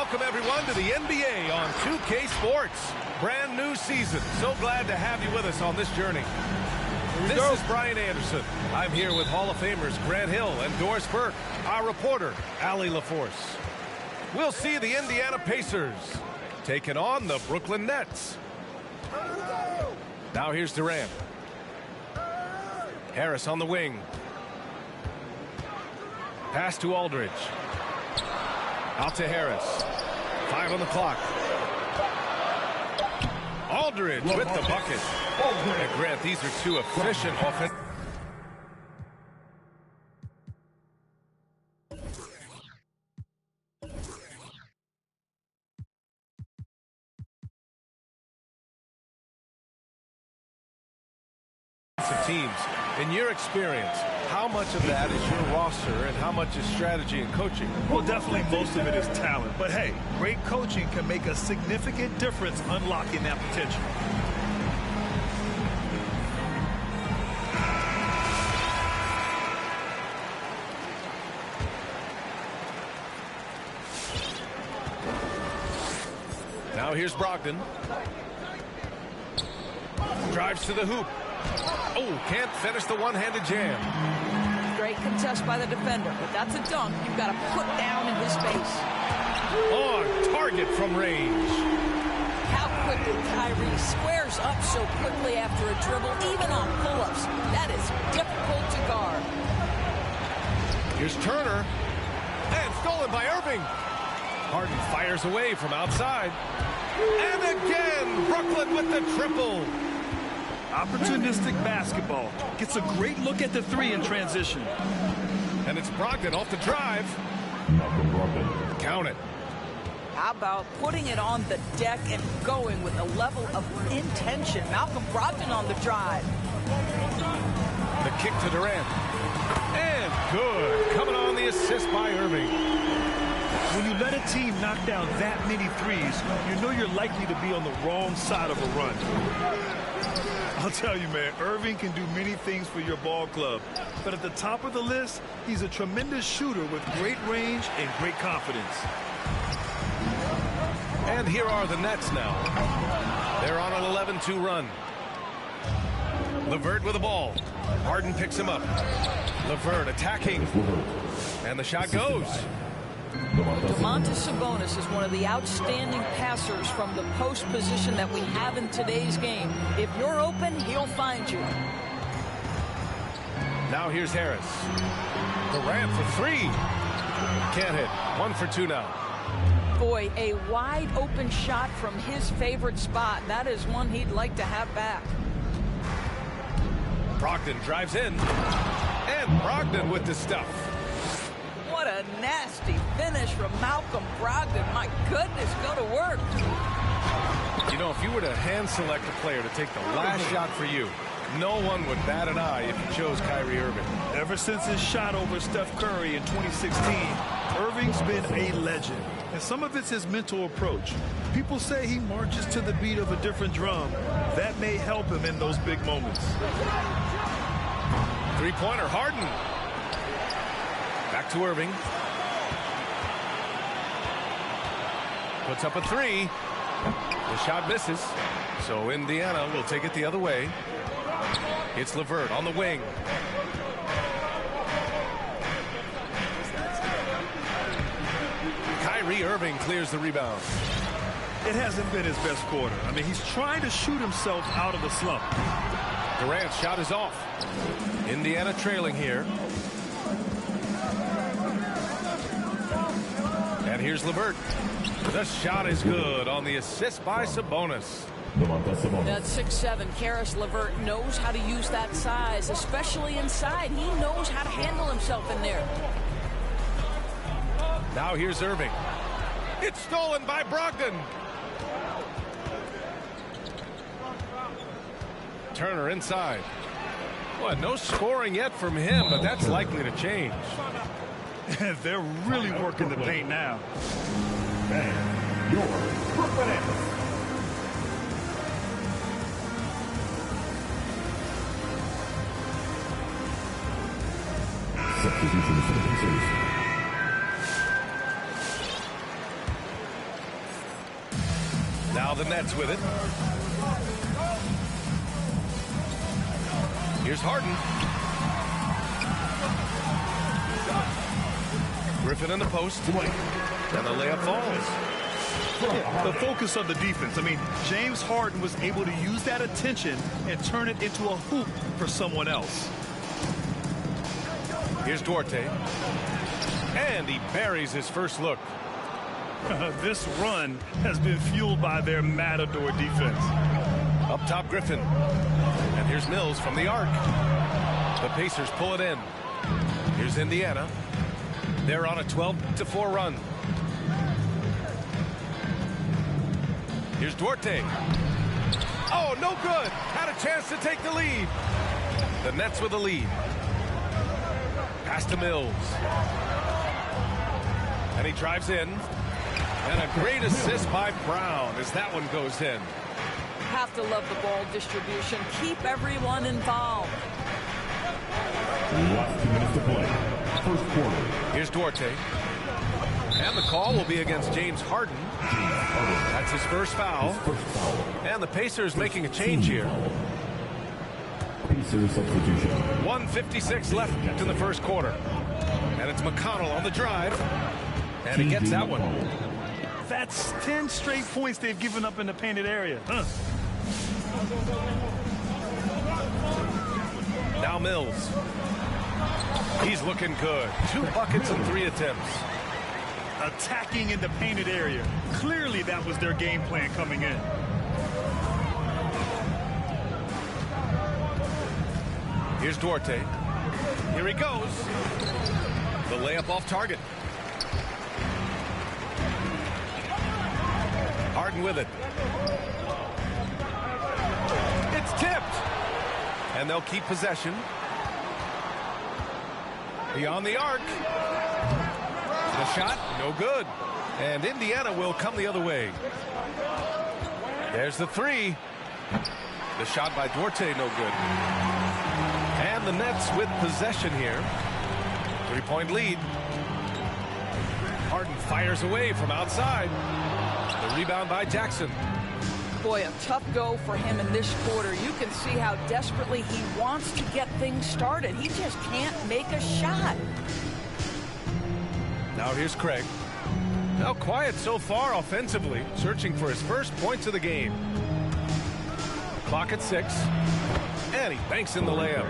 Welcome, everyone, to the NBA on 2K Sports. Brand new season. So glad to have you with us on this journey. This is Brian Anderson. I'm here with Hall of Famers Grant Hill and Doris Burke, our reporter, Allie LaForce. We'll see the Indiana Pacers taking on the Brooklyn Nets. Now here's Durant. Harris on the wing. Pass to Aldridge. Out to Harris. 5 on the clock. Aldridge with the bucket. And Grant, these are two efficient offensive. Teams. In your experience, how much of that is your roster and how much is strategy and coaching? Well, definitely most of it is talent. But hey, great coaching can make a significant difference unlocking that potential. Now here's Brogdon. Drives to the hoop. Oh, can't finish the one-handed jam. Great contest by the defender, but that's a dunk you've got to put down in his face. On target from range. How quickly Kyrie squares up so quickly after a dribble, even on pull-ups. That is difficult to guard. Here's Turner. And stolen by Irving. Harden fires away from outside. And again, Brooklyn with the triple. Opportunistic basketball. Gets a great look at the three in transition. And it's Brogdon off the drive. Count it. How about putting it on the deck and going with a level of intention? Malcolm Brogdon on the drive. The kick to Durant. And good. Coming on the assist by Irving. When you let a team knock down that many threes, you know you're likely to be on the wrong side of a run. I'll tell you, man, Irving can do many things for your ball club. But at the top of the list, he's a tremendous shooter with great range and great confidence. And here are the Nets now. They're on an 11-2 run. LeVert with the ball. Harden picks him up. LeVert attacking. And the shot goes. Domantas Sabonis is one of the outstanding passers from the post position that we have in today's game. If you're open, he'll find you. Now here's Harris. Durant for 3. Can't hit. 1 for 2 now. Boy, a wide open shot from his favorite spot. That is one he'd like to have back. Brogdon drives in. And Brogdon with the stuff. What a nasty finish from Malcolm Brogdon. My goodness, go to work. You know, if you were to hand select a player to take the last shot for you, no one would bat an eye if you chose Kyrie Irving. Ever since his shot over Steph Curry in 2016, Irving's been a legend. And some of it's his mental approach. People say he marches to the beat of a different drum. That may help him in those big moments. Three-pointer, Harden. Back to Irving. Puts up a 3. The shot misses. So Indiana will take it the other way. It's LeVert on the wing. Kyrie Irving clears the rebound. It hasn't been his best quarter. I mean, he's trying to shoot himself out of the slump. Durant's shot is off. Indiana trailing here. And here's LeVert. The shot is good on the assist by Sabonis. That 6'7" Caris LeVert knows how to use that size, especially inside. He knows how to handle himself in there. Now here's Irving. It's stolen by Brogdon. Turner inside. Well, no scoring yet from him, but that's likely to change. They're really working the paint now. And your Brooklyn Nets. Substitution for the Pacers. the Nets with it. Here's Harden. Griffin in the post. And the layup falls. Yeah, the focus of the defense. I mean, James Harden was able to use that attention and turn it into a hoop for someone else. Here's Duarte. And he buries his first look. This run has been fueled by their Matador defense. Up top, Griffin. And here's Mills from the arc. The Pacers pull it in. Here's Indiana. They're on a 12-4 run. Here's Duarte. Oh, no good. Had a chance to take the lead. The Nets with the lead. Pass to Mills. And he drives in. And a great assist by Brown as that one goes in. Have to love the ball distribution. Keep everyone involved. Last 2 minutes to play. First quarter. Here's Duarte. And the call will be against James Harden. That's his first foul. And the Pacers making a change here. Pacers substitution. 1:56 left in the first quarter. And it's McConnell on the drive. And he gets that one. That's 10 straight points they've given up in the painted area. Now Mills. He's looking good. 2 buckets and 3 attempts. Attacking in the painted area. Clearly that was their game plan coming in. Here's Duarte. Here he goes. The layup off target. Harden with it. It's tipped. And they'll keep possession. Beyond the arc. The shot, no good. And Indiana will come the other way. There's the three. The shot by Duarte, no good. And the Nets with possession here. 3-point lead. Harden fires away from outside. The rebound by Jackson. Boy, a tough go for him in this quarter. You can see how desperately he wants to get things started. He just can't make a shot. Now here's Craig. Now quiet so far offensively, searching for his first points of the game. Clock at 6. And he banks in the layup.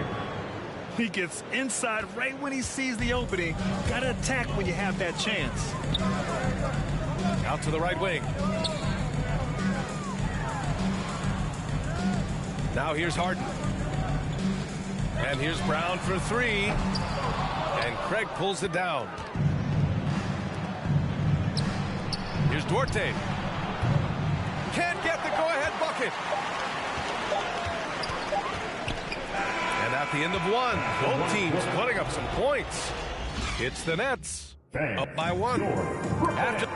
He gets inside right when he sees the opening. Got to attack when you have that chance. Out to the right wing. Now here's Harden. And here's Brown for 3. And Craig pulls it down. Here's Duarte. Can't get the go-ahead bucket. And at the end of one, both teams putting up some points. It's the Nets up by 1. After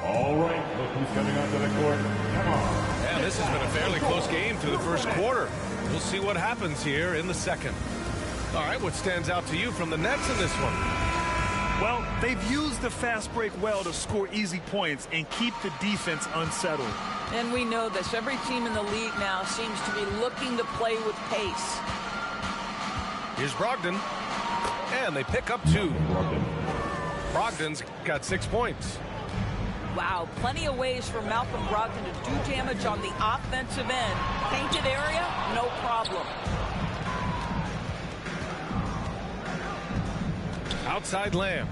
All right, look who's coming onto the court. Come on. Yeah, this has been a fairly close game through the first quarter. We'll see what happens here in the second. All right, what stands out to you from the Nets in this one? Well, they've used the fast break well to score easy points and keep the defense unsettled. And we know this. Every team in the league now seems to be looking to play with pace. Here's Brogdon. And they pick up 2. Brogdon's got 6 points. Wow, plenty of ways for Malcolm Brogdon to do damage on the offensive end. Painted area, no problem. Outside Lamb.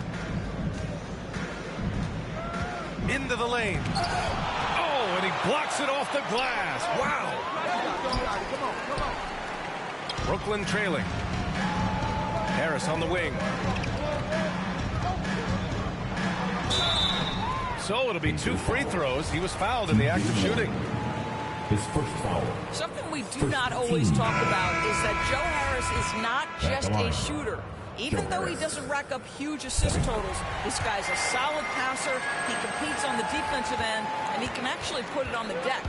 Into the lane. Oh, and he blocks it off the glass. Wow. Brooklyn trailing. Harris on the wing. So it'll be 2 free throws. He was fouled in the act of shooting. His first foul. Something we do not always talk about is that Joe Harris is not just a shooter. Even though he doesn't rack up huge assist totals, this guy's a solid passer. He competes on the defensive end, and he can actually put it on the deck.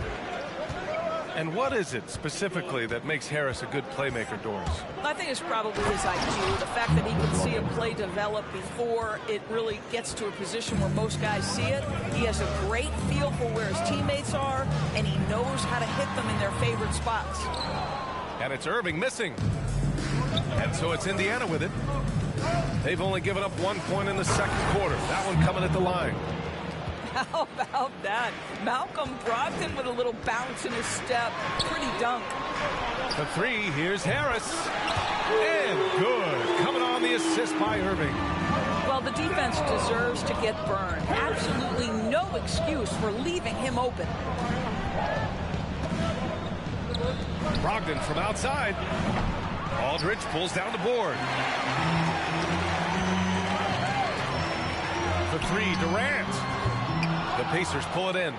And what is it specifically that makes Harris a good playmaker, Doris? I think it's probably his IQ, the fact that he can see a play develop before it really gets to a position where most guys see it. He has a great feel for where his teammates are, and he knows how to hit them in their favorite spots. And it's Irving missing. And so it's Indiana with it. They've only given up 1 point in the second quarter. That one coming at the line. How about that? Malcolm Brogdon with a little bounce in his step. Pretty dunk. The three, here's Harris. And good. Coming on the assist by Irving. Well, the defense deserves to get burned. Absolutely no excuse for leaving him open. Brogdon from outside. Aldridge pulls down the board. The three, Durant. The Pacers pull it in.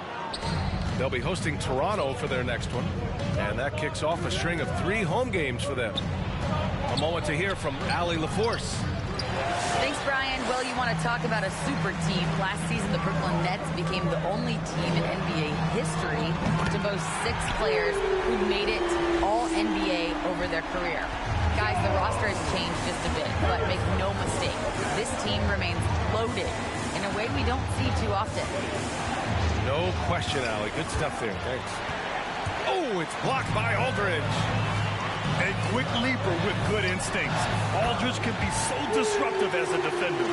They'll be hosting Toronto for their next one. And that kicks off a string of 3 home games for them. A moment to hear from Allie LaForce. Thanks, Brian. Well, you want to talk about a super team. Last season, the Brooklyn Nets became the only team in NBA history to boast 6 players who made it all NBA over their career. Guys, the roster has changed just a bit, but make no mistake, this team remains loaded in a way we don't see too often. No question, Allie. Good stuff there. Thanks. Oh, it's blocked by Aldridge. A quick leaper with good instincts. Aldridge can be so disruptive as a defender.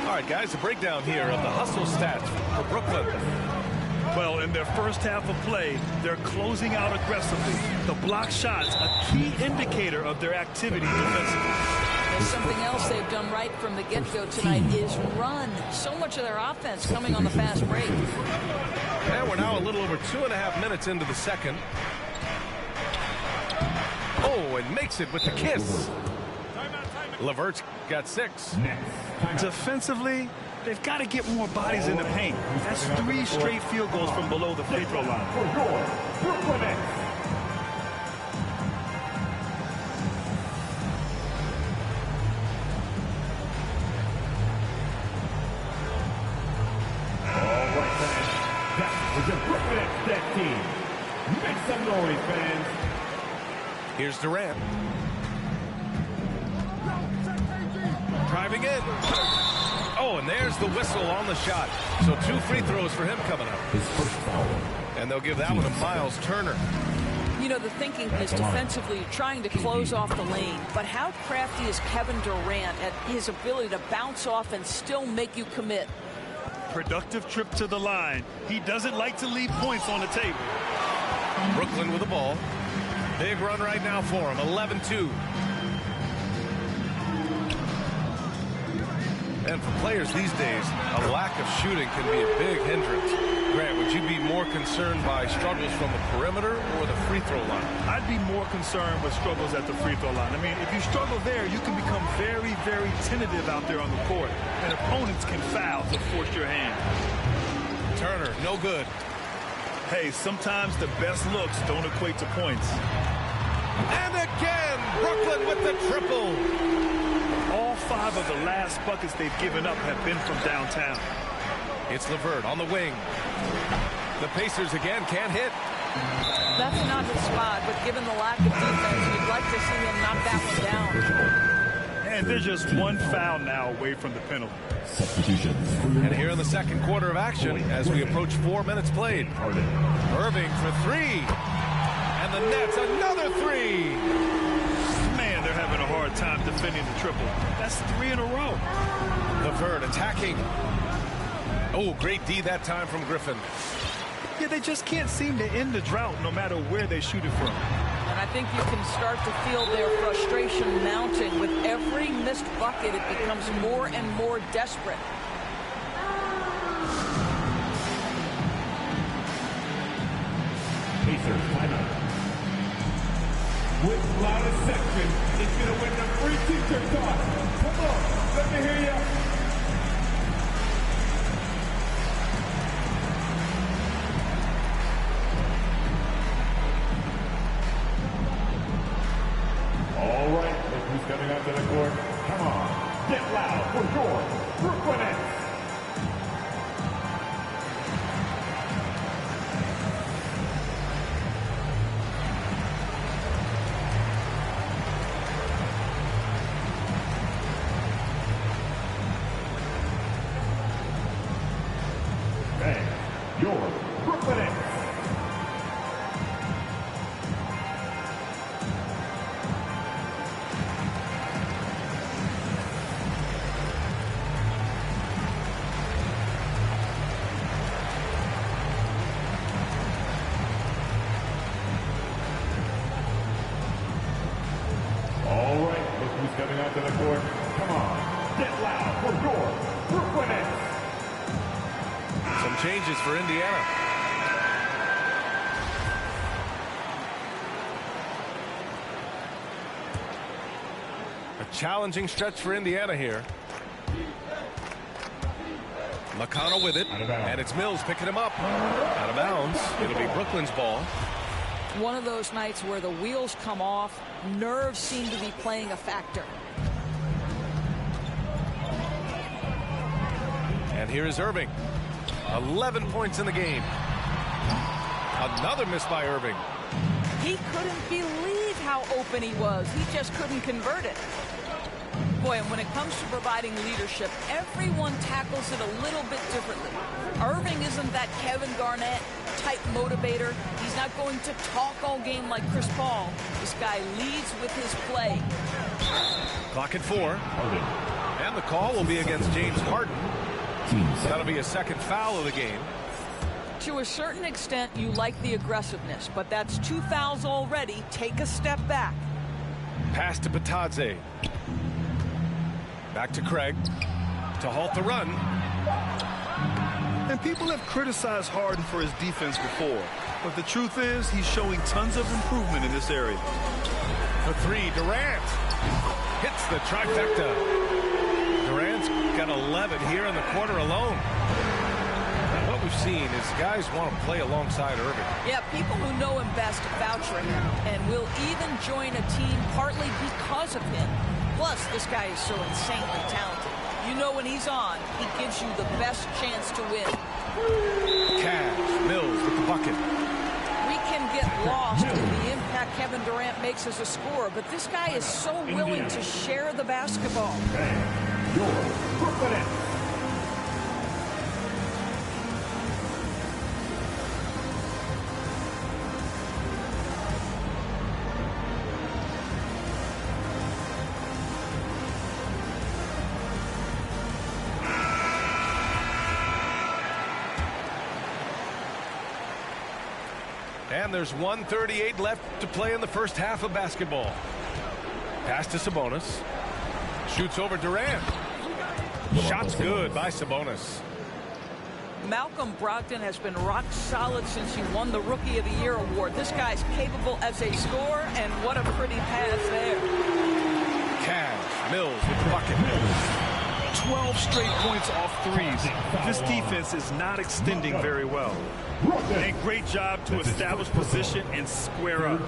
All right, guys, a breakdown here of the hustle stats for Brooklyn. Well, in their first half of play, they're closing out aggressively. The block shots, a key indicator of their activity defensively. There's something else they've done right from the get-go tonight is run. So much of their offense coming on the fast break. And we're now a little over 2.5 minutes into the second. Oh, and makes it with the kiss. LeVert's got 6. Defensively, they've got to get more bodies in the paint. That's 3 straight field goals from below the free throw line. Make some noise, fans. Here's Durant. Driving in. Oh, and there's the whistle on the shot. So 2 free throws for him coming up. His first foul. And they'll give that one to Miles Turner. You know, the thinking is defensively trying to close off the lane. But how crafty is Kevin Durant at his ability to bounce off and still make you commit? Productive trip to the line. He doesn't like to leave points on the table. Brooklyn with the ball. Big run right now for him. 11-2. And for players these days, a lack of shooting can be a big hindrance. Grant, would you be more concerned by struggles from the perimeter or the free throw line? I'd be more concerned with struggles at the free throw line. I mean, if you struggle there, you can become very, very tentative out there on the court. And opponents can foul to force your hand. Turner, no good. Hey, sometimes the best looks don't equate to points. And again, Brooklyn with the triple. All 5 of the last buckets they've given up have been from downtown. It's LeVert on the wing. The Pacers again can't hit. That's not his spot, but given the lack of defense, you'd like to see him knock that one down. And they're just 1 foul now away from the penalty. Substitutions. And here in the second quarter of action, as we approach 4 minutes played. Irving for 3. And the Nets, another 3. Man, they're having a hard time defending the triple. That's 3 in a row. LeVert attacking. Oh, great D that time from Griffin. Yeah, they just can't seem to end the drought no matter where they shoot it from. And I think you can start to feel their frustration mounting. With every missed bucket, it becomes more and more desperate. Pacers timeout. With loudest section, it's going to win the free teacher talk. Come on, let me hear you. All right, look who's coming onto the court. Come on, get loud for your Brooklyn Nets. who's coming onto the court. Come on, get loud for your Brooklyn Nets. Some changes for Indiana. A challenging stretch for Indiana here. McConnell with it, and it's Mills picking him up. Out of bounds. It'll be Brooklyn's ball. One of those nights where the wheels come off, nerves seem to be playing a factor. And here is Irving. 11 points in the game. Another miss by Irving. He couldn't believe how open he was. He just couldn't convert it. Boy, and when it comes to providing leadership, everyone tackles it a little bit differently. Irving isn't that Kevin Garnett type motivator. He's not going to talk all game like Chris Paul. This guy leads with his play. Clock at 4. And the call will be against James Harden. That'll be a second foul of the game. To a certain extent, you like the aggressiveness, but that's 2 fouls already. Take a step back. Pass to Patadze. Back to Craig to halt the run. And people have criticized Harden for his defense before, but the truth is he's showing tons of improvement in this area. The 3, Durant hits the trifecta. Durant's got 11 here in the quarter alone. And what we've seen is guys want to play alongside Irving. Yeah, people who know him best vouch for him and will even join a team partly because of him. Plus, this guy is so insanely talented. You know when he's on, he gives you the best chance to win. Cash, Mills with the bucket. We can get lost in the impact Kevin Durant makes as a scorer, but this guy is so willing to share the basketball. Your Brooklyn Nets. And there's 1:38 left to play in the first half of basketball. Pass to Sabonis. Shoots over Durant. Shot's good by Sabonis. Malcolm Brogdon has been rock solid since he won the Rookie of the Year award. This guy's capable as a scorer, and what a pretty pass there. Cash, Mills with the bucket. 12 straight points off threes. This defense is not extending very well. A great job to establish position and square up.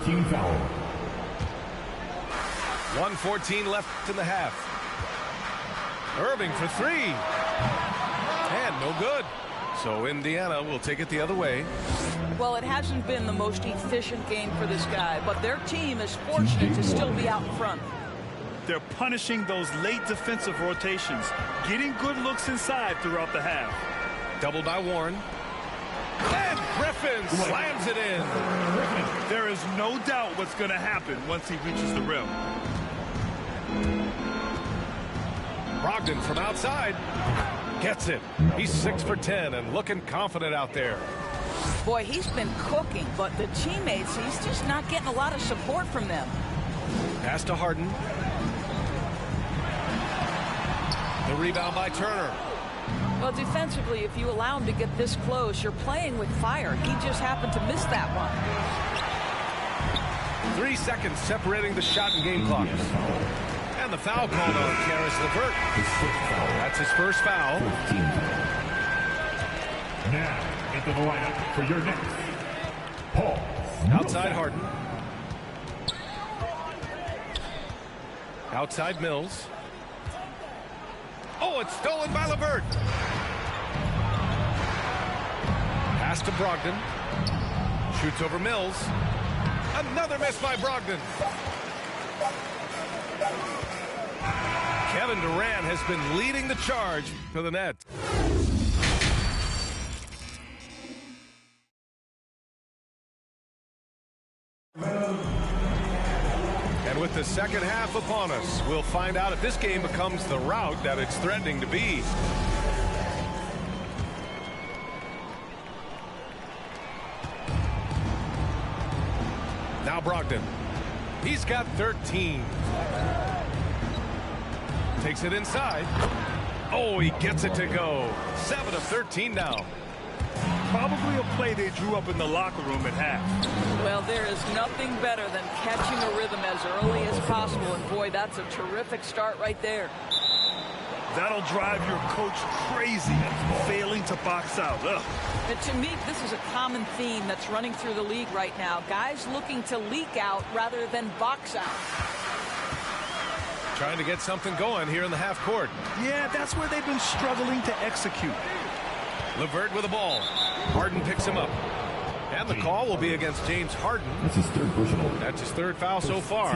1:14 left in the half. Irving for 3. And no good. So Indiana will take it the other way. Well, it hasn't been the most efficient game for this guy, but their team is fortunate to still be out in front. They're punishing those late defensive rotations, getting good looks inside throughout the half. Doubled by Warren. And Griffin slams it in. There is no doubt what's going to happen once he reaches the rim. Brogdon from outside. Gets it. He's 6 for 10 and looking confident out there. Boy, he's been cooking, but the teammates, he's just not getting a lot of support from them. Pass to Harden. The rebound by Turner. Well, defensively, if you allow him to get this close, you're playing with fire. He just happened to miss that one. 3 seconds separating the shot and game clock. And the foul called on Caris LeVert. That's his first foul. Now, into the lineup for your next. Paul. Outside Harden. Outside Mills. Oh, it's stolen by LeVert. Pass to Brogdon. Shoots over Mills. Another miss by Brogdon. Kevin Durant has been leading the charge for the Nets. And with the second half upon us, we'll find out if this game becomes the rout that it's threatening to be. Now Brogdon. He's got 13. Takes it inside. Oh, he gets it to go. 7 of 13 now. Probably a play they drew up in the locker room at half. Well, there is nothing better than catching a rhythm as early as possible. And boy, that's a terrific start right there. That'll drive your coach crazy, failing to box out. Ugh. And to me, this is a common theme that's running through the league right now. Guys looking to leak out rather than box out. Trying to get something going here in the half court. Yeah, that's where they've been struggling to execute. LeVert with the ball. Harden picks him up. And the call will be against James Harden. That's his third personal. That's his third foul so far.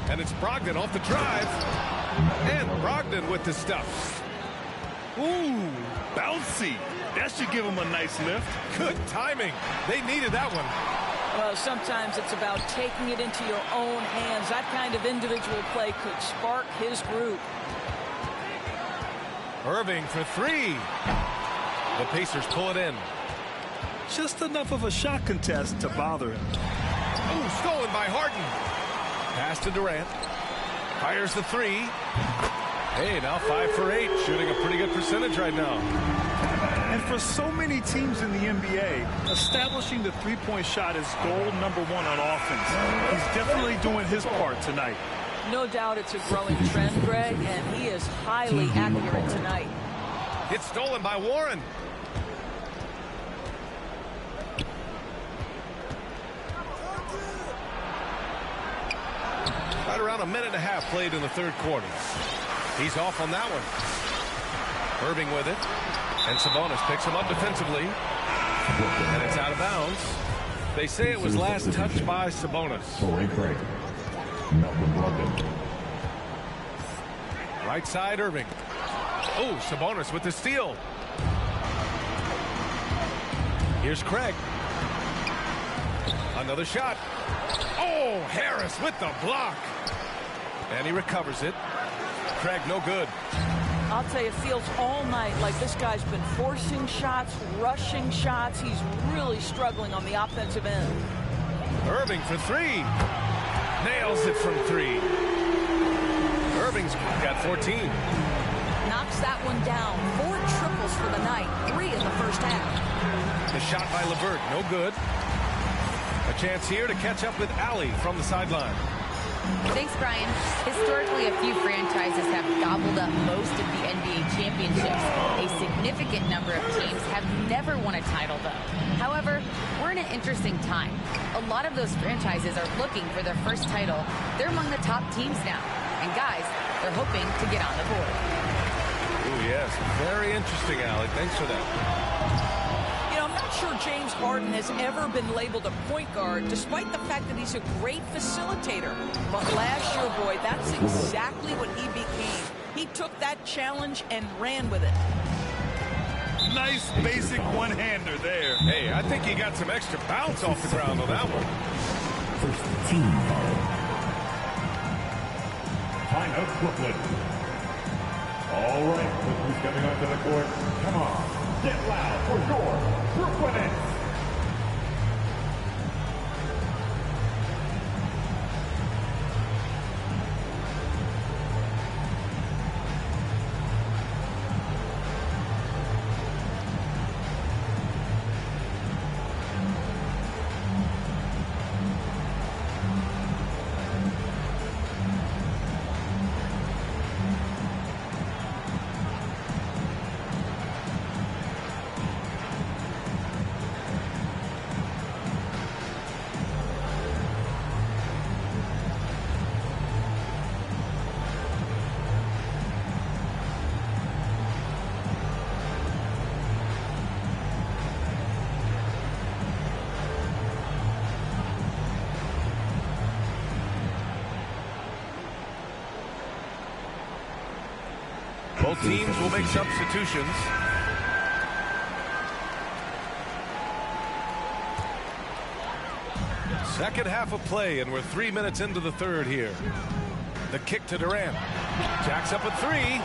And it's Brogdon off the drive. And Brogdon with the stuff. Ooh, bouncy. That should give him a nice lift. Good timing. They needed that one. Well, sometimes it's about taking it into your own hands. That kind of individual play could spark his group. Irving for three. The Pacers pull it in. Just enough of a shot contest to bother him. Ooh, stolen by Harden. Pass to Durant. Fires the three. Hey, now 5 for 8. Shooting a pretty good percentage right now. And for so many teams in the NBA, establishing the three-point shot is goal number 1 on offense. He's definitely doing his part tonight. No doubt it's a growing trend, Greg, and he is highly accurate tonight. It's stolen by Warren. Right around a minute and a half played in the third quarter. He's off on that one. Irving with it. And Sabonis picks him up defensively. And it's out of bounds. They say it was last touched by Sabonis. Right side, Irving. Oh, Sabonis with the steal. Here's Craig. Another shot. Oh, Harris with the block. And he recovers it. Craig, no good. I'll tell you, it feels all night like this guy's been forcing shots, rushing shots. He's really struggling on the offensive end. Irving for three. Nails it from three. Irving's got 14. Knocks that one down. 4 triples for the night. 3 in the first half. The shot by LeVert, no good. A chance here to catch up with Allie from the sideline. Thanks, Brian. Historically, a few franchises have gobbled up most of the NBA championships. A significant number of teams have never won a title, though. However, we're in an interesting time. A lot of those franchises are looking for their first title. They're among the top teams now. And guys, they're hoping to get on the board. Oh, yes. Very interesting, Allie. Thanks for that. I'm not sure James Harden has ever been labeled a point guard, despite the fact that he's a great facilitator. But last year, boy, that's exactly what he became. He took that challenge and ran with it. Nice basic one-hander there. Hey, I think he got some extra bounce off the ground on that one. First team foul. Timeout, Brooklyn. All right, look who's coming onto the court. Come on. Get loud for your Brooklyn Nets. Both teams will make substitutions. Second half of play, and we're 3 minutes into the third here. The kick to Durant. Jacks up a three.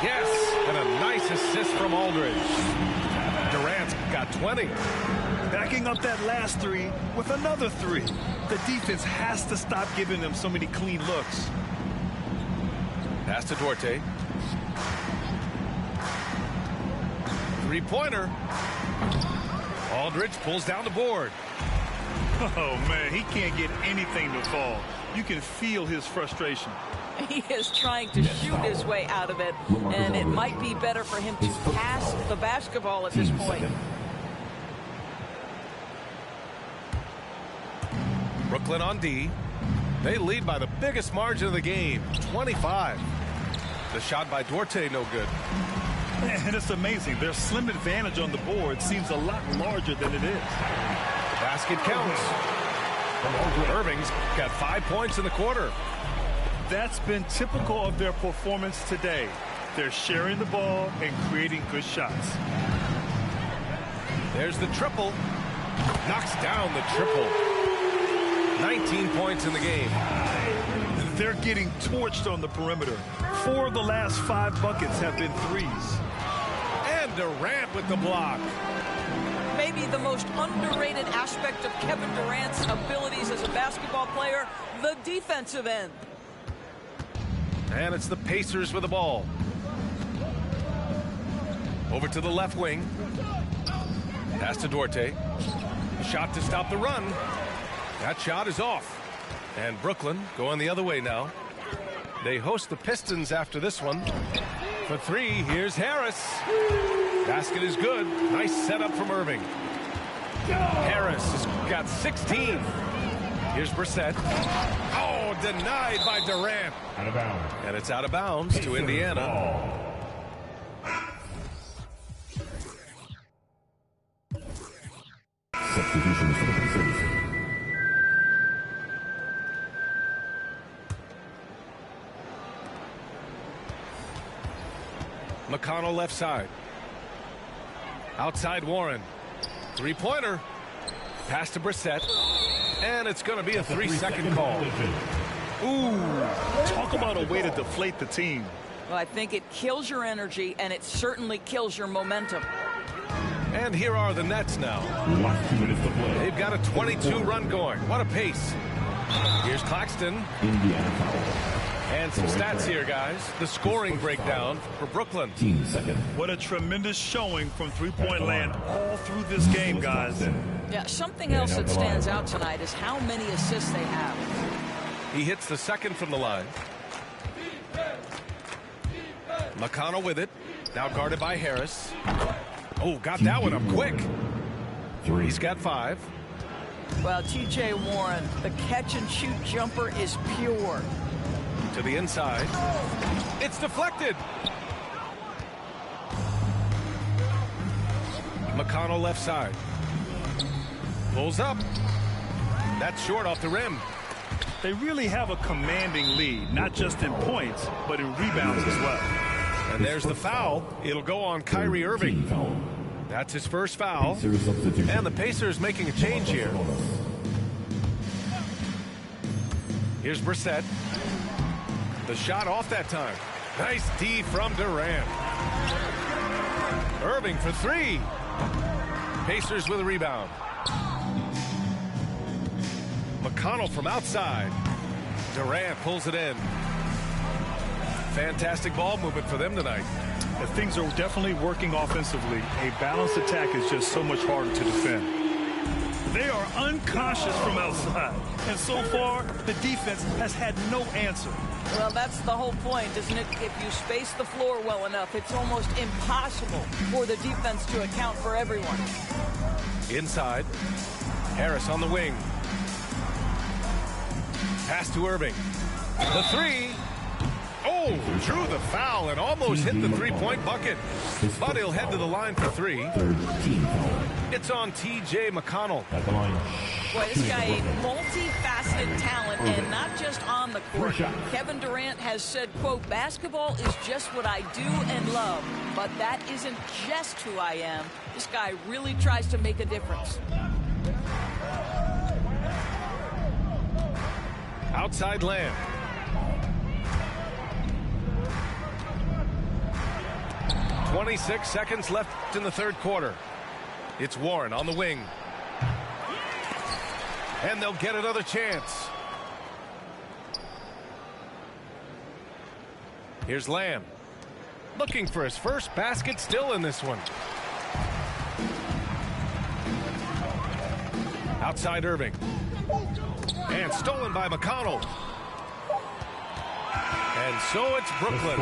Yes, and a nice assist from Aldridge. Durant's got got 20. Backing up that last three with another three. The defense has to stop giving them so many clean looks. Pass to Duarte. Three-pointer. Aldridge pulls down the board. Oh, man, he can't get anything to fall. You can feel his frustration. He is trying to shoot his way out of it, and it might be better for him to pass the basketball at this point. Brooklyn on D. They lead by the biggest margin of the game, 25. The shot by Duarte, no good. And it's amazing. Their slim advantage on the board seems a lot larger than it is. The basket counts. Irving's got 5 points in the quarter. That's been typical of their performance today. They're sharing the ball and creating good shots. There's the triple. Knocks down the triple. 19 points in the game. They're getting torched on the perimeter. 4 of the last 5 buckets have been threes. And Durant with the block. Maybe the most underrated aspect of Kevin Durant's abilities as a basketball player, the defensive end. And it's the Pacers with the ball. Over to the left wing. Pass to Duarte. Shot to stop the run. That shot is off. And Brooklyn going the other way now. They host the Pistons after this one. For three, here's Harris. Basket is good. Nice setup from Irving. Harris has got 16. Here's Brissett. Oh, denied by Durant. Out of bounds. And it's out of bounds to Indiana. Substitution for the Pacers. McConnell left side. Outside Warren. Three-pointer. Pass to Brissett. And it's going to be a 3-second call. Ooh, talk about a way to deflate the team. Well, I think it kills your energy, and it certainly kills your momentum. And here are the Nets now. Last 2 minutes to play. They've got a 22-run going. What a pace. Here's Claxton. Indiana foul. And some stats here, guys. The scoring breakdown for Brooklyn. 15 seconds. What a tremendous showing from three-point land all through this game, guys. Yeah, something else that stands out tonight is how many assists they have. He hits the second from the line. McConnell with it. Now guarded by Harris. Oh, got that one up quick. He's got 5. Well, T.J. Warren, the catch-and-shoot jumper is pure. To the inside. It's deflected. McConnell left side. Pulls up. That's short off the rim. They really have a commanding lead, not just in points, but in rebounds as well. And there's the foul. It'll go on Kyrie Irving. That's his first foul. And the Pacers making a change here. Here's Brissett. The shot off that time. Nice D from Durant. Irving for 3. Pacers with a rebound. McConnell from outside. Durant pulls it in. Fantastic ball movement for them tonight. And things are definitely working offensively. A balanced attack is just so much harder to defend. They are unconscious from outside. And so far, the defense has had no answer. Well, that's the whole point, isn't it? If you space the floor well enough, it's almost impossible for the defense to account for everyone. Inside. Harris on the wing. Pass to Irving. The 3. Oh, drew the foul and almost hit the three-point bucket. But he'll head to the line for 3. It's on T.J. McConnell. At the line. Boy, this guy a multifaceted talent, and not just on the court. Kevin Durant has said, quote, basketball is just what I do and love, but that isn't just who I am. This guy really tries to make a difference. Outside Lamb. .26 seconds left in the third quarter. It's Warren on the wing. And they'll get another chance. Here's Lamb. Looking for his first basket still in this one. Outside Irving. And stolen by McConnell. And so it's Brooklyn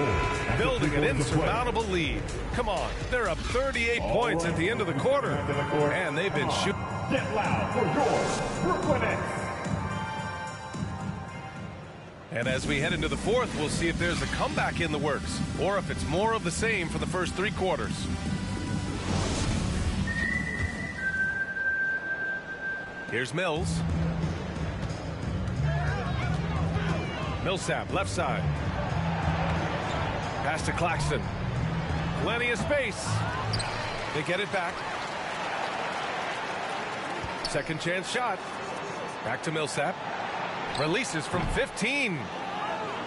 building an insurmountable lead. Come on, they're up 38 points at the end of the quarter. And they've been shooting. Get loud for your Brooklyn Nets. And as we head into the fourth, we'll see if there's a comeback in the works or if it's more of the same for the first 3 quarters. Here's Mills. Millsap, left side. Pass to Claxton. Plenty of space. They get it back. Second chance shot. Back to Millsap. Releases from 15.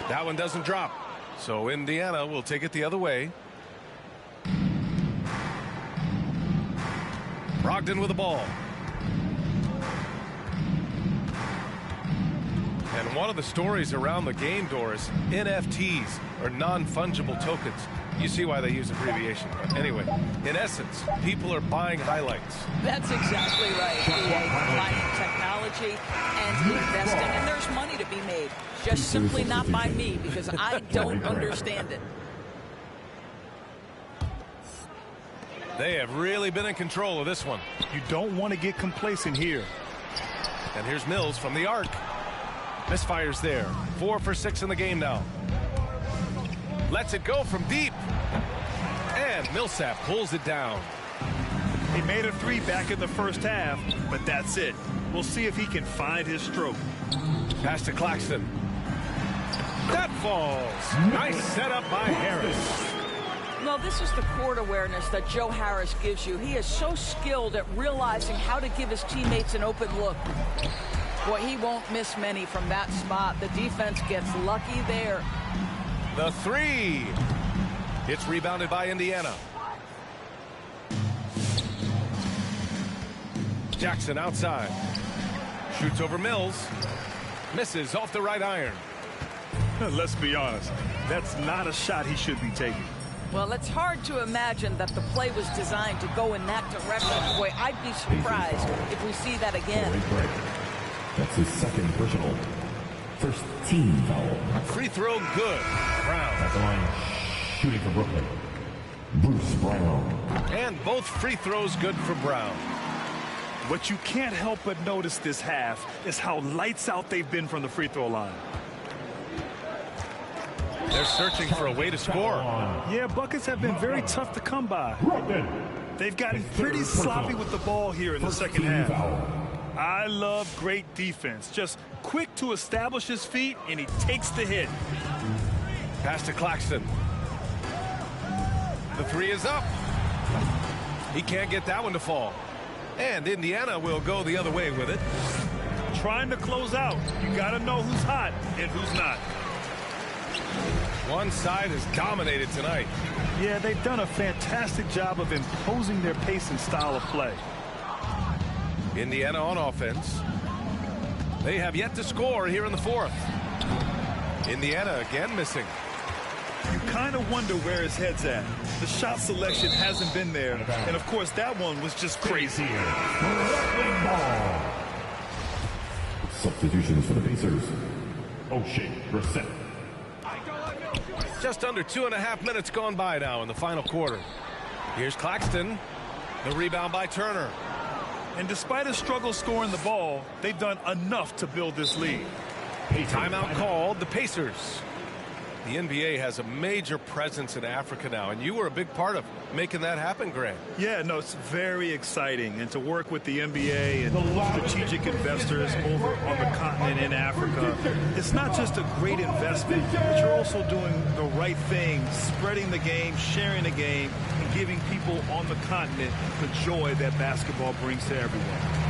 That one doesn't drop. So Indiana will take it the other way. Brogdon with the ball. And one of the stories around the game, Doris, NFTs, or non-fungible tokens. You see why they use abbreviation. Anyway, in essence, people are buying highlights. That's exactly right. Buying technology and investing. And there's money to be made. Just simply not by me, because I don't understand it. They have really been in control of this one. You don't want to get complacent here. And here's Mills from the arc. Misfires there. 4 for 6 in the game now. Lets it go from deep. And Millsap pulls it down. He made a 3 back in the first half, but that's it. We'll see if he can find his stroke. Pass to Claxton. That falls. Nice setup by Harris. No, this is the court awareness that Joe Harris gives you. He is so skilled at realizing how to give his teammates an open look. Boy, he won't miss many from that spot. The defense gets lucky there. The 3. It's rebounded by Indiana. Jackson outside. Shoots over Mills. Misses off the right iron. Let's be honest. That's not a shot he should be taking. Well, it's hard to imagine that the play was designed to go in that direction. Boy, I'd be surprised if we see that again. That's his second personal. First team foul. Free throw good. Brown. At the line, shooting for Brooklyn, Bruce Brown. And both free throws good for Brown. What you can't help but notice this half is how lights out they've been from the free throw line. They're searching for a way to score. Yeah, buckets have been very tough to come by. They've gotten pretty sloppy with the ball here in the second half. I love great defense. Just quick to establish his feet, and he takes the hit. Pass to Claxton. The 3 is up. He can't get that one to fall. And Indiana will go the other way with it. Trying to close out. You got to know who's hot and who's not. One side has dominated tonight. Yeah, they've done a fantastic job of imposing their pace and style of play. Indiana on offense. They have yet to score here in the fourth. Indiana again missing. You kind of wonder where his head's at. The shot selection hasn't been there. And, of course, that one was just crazy. Substitutions for the Pacers. O'Shea, Brissett. Just under 2.5 minutes gone by now in the final quarter. Here's Claxton. The rebound by Turner. And despite a struggle scoring the ball, they've done enough to build this lead. Timeout called. The Pacers. The NBA has a major presence in Africa now, and you were a big part of making that happen, Grant. Yeah, no, it's very exciting. And to work with the NBA and strategic investors over on the continent in Africa, it's not just a great investment, but you're also doing the right thing, spreading the game, sharing the game, and giving people on the continent the joy that basketball brings to everyone.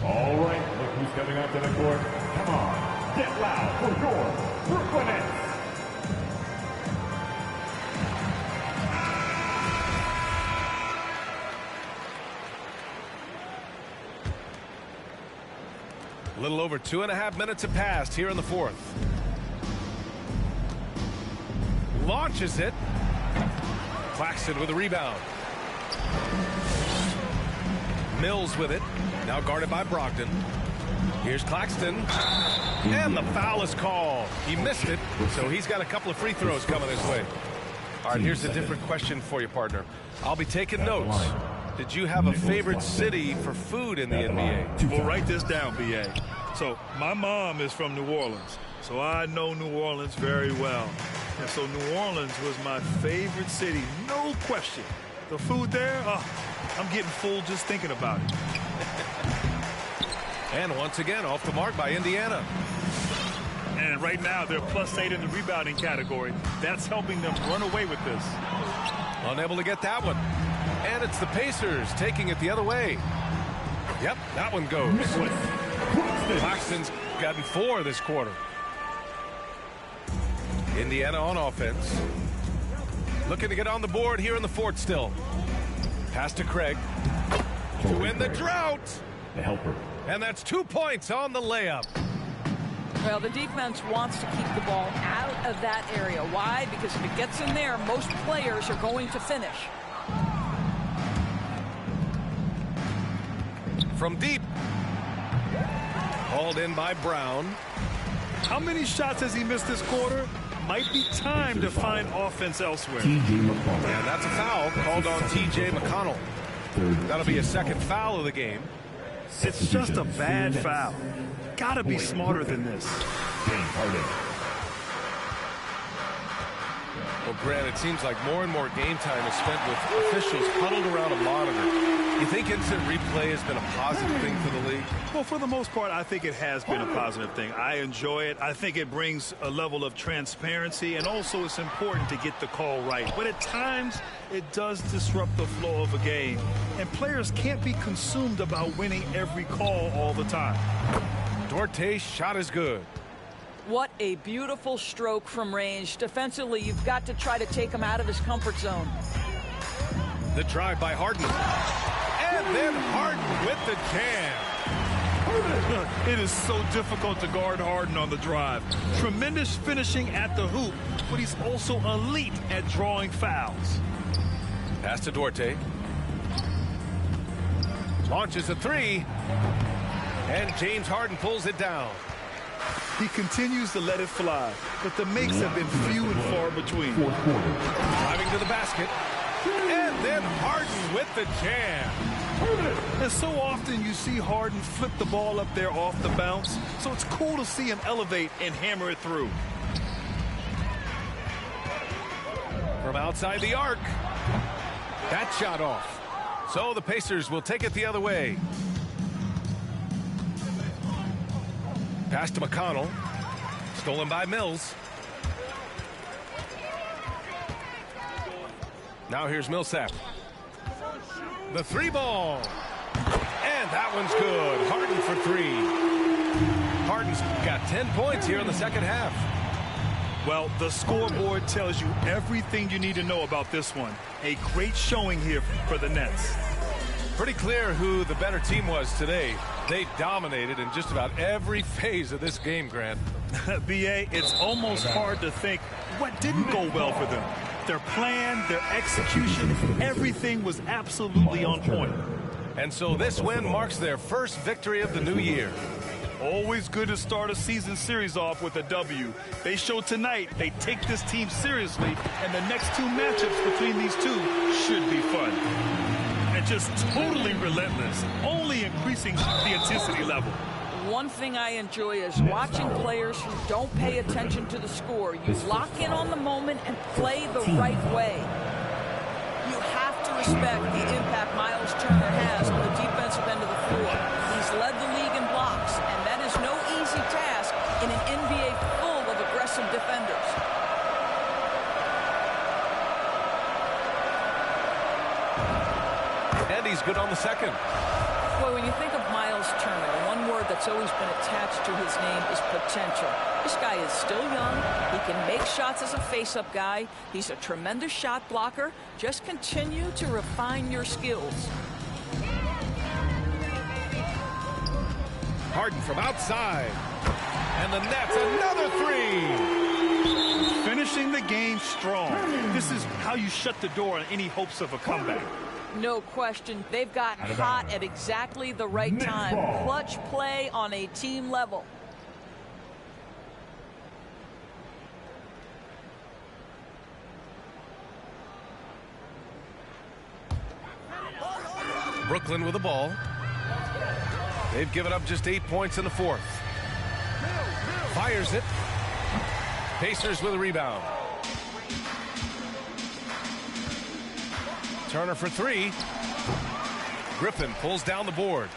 All right, look who's coming onto the court. Come on, get loud for your Brooklyn Nets. A little over 2.5 minutes have passed here in the fourth. Launches it. Claxton with a rebound. Mills with it. Now guarded by Brogdon. Here's Claxton. And the foul is called. He missed it, so he's got a couple of free throws coming his way. All right, here's a different question for you, partner. I'll be taking notes. Did you have a favorite city for food in the NBA? Well, write this down, B.A. So my mom is from New Orleans, so I know New Orleans very well. And so New Orleans was my favorite city, no question. The food there, I'm getting full just thinking about it. And once again, off the mark by Indiana. And right now, they're +8 in the rebounding category. That's helping them run away with this. Unable to get that one. And it's the Pacers taking it the other way. Yep, that one goes. Claxton's gotten 4 this quarter. Indiana on offense. Looking to get on the board here in the fourth still. Pass to Craig. To win the drought. The helper. And that's 2 points on the layup. Well, the defense wants to keep the ball out of that area. Why? Because if it gets in there, most players are going to finish. From deep. Hauled in by Brown. How many shots has he missed this quarter? Might be time to find offense elsewhere. And that's a foul called on T.J. McConnell. That'll be a second foul of the game. It's just a bad foul. Gotta be smarter than this. Well, Grant, it seems like more and more game time is spent with officials huddled around a monitor. You think instant replay has been a positive thing for the league? Well, for the most part, I think it has been a positive thing. I enjoy it. I think it brings a level of transparency, and also it's important to get the call right. But at times, it does disrupt the flow of a game, and players can't be consumed about winning every call all the time. Duarte's shot is good. What a beautiful stroke from range. Defensively, you've got to try to take him out of his comfort zone. The drive by Harden. And then Harden with the jam. It is so difficult to guard Harden on the drive. Tremendous finishing at the hoop, but he's also elite at drawing fouls. Pass to Duarte. Launches a 3. And James Harden pulls it down. He continues to let it fly, but the makes have been few and far between. Driving to the basket. And then Harden with the jam. And so often you see Harden flip the ball up there off the bounce, so it's cool to see him elevate and hammer it through. From outside the arc. That shot off. So the Pacers will take it the other way. Pass to McConnell. Stolen by Mills. Now here's Millsap. The 3 ball. And that one's good. Harden for 3. Harden's got 10 points here in the second half. Well, the scoreboard tells you everything you need to know about this one. A great showing here for the Nets. Pretty clear who the better team was today. They dominated in just about every phase of this game, Grant. B.A., it's almost hard to think what didn't go well for them. Their plan, their execution, everything was absolutely on point. And so this win marks their first victory of the new year. Always good to start a season series off with a W. They showed tonight they take this team seriously, and the next 2 matchups between these two should be fun. And just totally relentless, only increasing the intensity level. One thing I enjoy is watching players who don't pay attention to the score. You lock in on the moment and play the right way. You have to respect the impact Miles Turner has on the defensive end of the floor. He's led the league in blocks, and that is no easy task in an NBA full of aggressive defenders. And he's good on the second. Boy, when you think of Miles Turner, one word that's always been attached to his name is potential. This guy is still young. He can make shots as a face-up guy. He's a tremendous shot blocker. Just continue to refine your skills. Harden from outside. And the Nets, another three. Finishing the game strong. This is how you shut the door on any hopes of a comeback. No question. They've gotten hot at exactly the right time. Clutch play on a team level. Brooklyn with the ball. They've given up just 8 points in the fourth. Fires it. Pacers with a rebound. Turner for three. Griffin pulls down the board.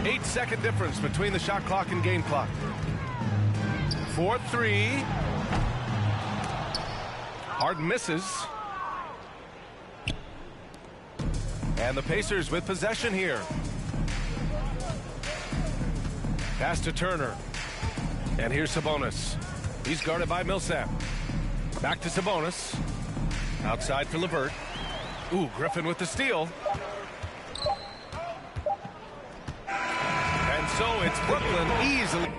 8-second difference between the shot clock and game clock. 4-3. Harden misses. And the Pacers with possession here. Pass to Turner. And here's Sabonis. He's guarded by Millsap. Back to Sabonis. Outside for LeVert. Ooh, Griffin with the steal. And so it's Brooklyn easily.